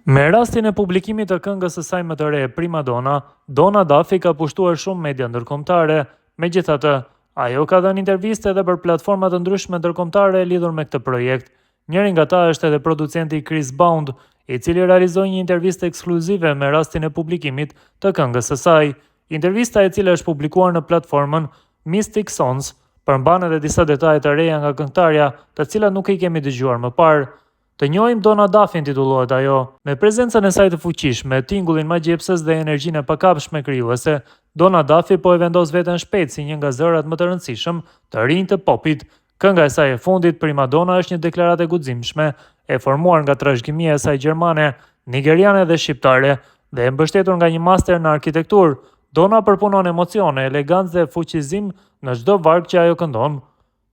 Me rastin e publikimit të këngës së saj më të re, Prima Donna, Donna Duffy ka pushtuar shumë media ndërkombëtare. Megjithatë, ajo ka dhënë interviste edhe për platforma të ndryshme ndërkombëtare lidhur me këtë projekt. Njëri nga ta është edhe producenti Chris Bound, i cili realizoi një intervistë ekskluzive me rastin e publikimit të këngës së saj. Intervista, e cila është publikuar në platformën Mystic Sons, përmban edhe disa detaje të reja nga këngëtarja, të cilat nuk i kemi dëgjuar më parë. Të njohim Donna Duffy titullohet ajo, me prezencën e saj të fuqishme, tingullin magjepsës dhe energjinë e pakapshme krijuese. Donna Duffy po e vendos veten shpejt si një nga zërat më të rëndësishëm të rinj të popit. Kënga e saj e fundit, Prima Donna, është një deklaratë e guximshme, e formuar nga trashëgimia e saj gjermane, nigeriane dhe shqiptare, dhe e mbështetur nga një master në arkitekturë. Donna përpunon emocione, elegancë dhe fuqizim në çdo varg që ajo këndon.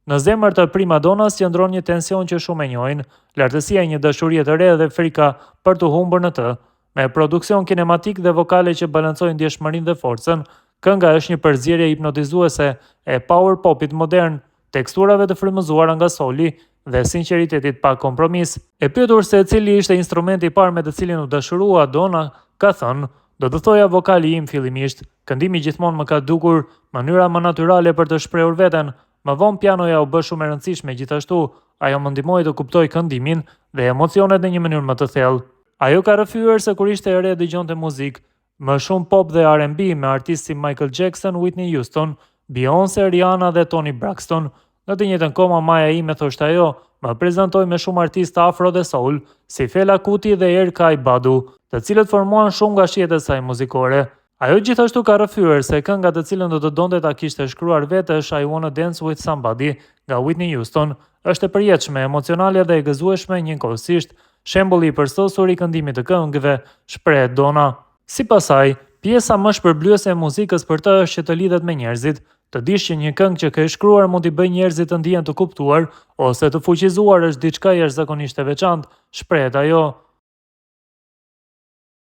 Në zemër të Prima Donnas qëndron një tension që shumë e njohin, lartësia e një dashurie të re dhe frika për të humbur në të. Me produksion kinematik dhe vokale që balancojnë ndjeshmërinë dhe forcën, kënga është një përzierje hipnotizuese e power popit modern, teksturave të frymëzuara nga soli dhe sinqeritetit pa kompromis. E pyetur se cili ishte instrumenti i parë me të cilin u dashurua, Donna ka thënë: "Do të thoja vokali im fillimisht, këndimi gjithmonë më ka dukur mënyra më natyrale për të shprehur veten. Më vonë pianoja u bë shumë e rëndësishme, gjithashtu ajo më ndihmoi të kuptoj këndimin dhe emocionet në një mënyrë më të thellë." Ajo ka rrëfyer se kur ishte e re dëgjonte muzikë më shumë pop dhe R&B me artistë si Michael Jackson, Whitney Houston, Beyoncé, Rihanna dhe Toni Braxton. Në të njëjtën kohë, mamaja ime, thoshte ajo, më prezantoi me shumë artistë afro dhe soul, si Fela Kuti dhe Erykah Badu, të cilët formuan shumë nga shihet e saj muzikore. Ajo gjithashtu ka rrëfyer se kënga të cilën do të donte ta kishte shkruar vetë është I Wanna Dance With Somebody nga Whitney Houston, është e përjetshme, emocionale dhe e gëzueshme njëkohësisht, shembulli i përsosur i këndimit të këngëve, shpreh Donna. Sipas saj, pjesa më shpërblyese e muzikës për të është që të lidhet me njerëzit, të dish që një këngë që ke shkruar mund t'i bëjë njerëzit të ndihen të kuptuar ose të fuqizuar është diçka jashtëzakonisht e veçantë, shpreh ajo.